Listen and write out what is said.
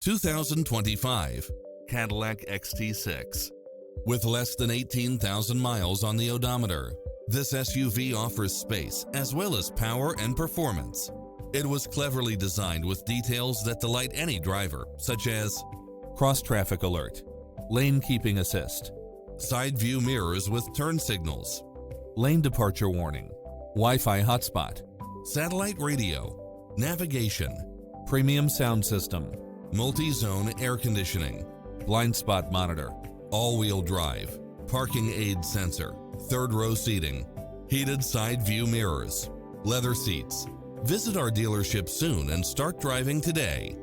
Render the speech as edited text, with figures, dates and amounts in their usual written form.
2025 Cadillac XT6. With less than 18,000 miles on the odometer, this SUV offers space as well as power and performance. It was cleverly designed with details that delight any driver, such as cross-traffic alert, lane keeping assist, side view mirrors with turn signals, lane departure warning, Wi-Fi hotspot, satellite radio, navigation, premium sound system, multi-zone air conditioning, blind spot monitor, all-wheel drive, parking aid sensor, third row seating, heated side view mirrors, leather seats. Visit our dealership soon and start driving today.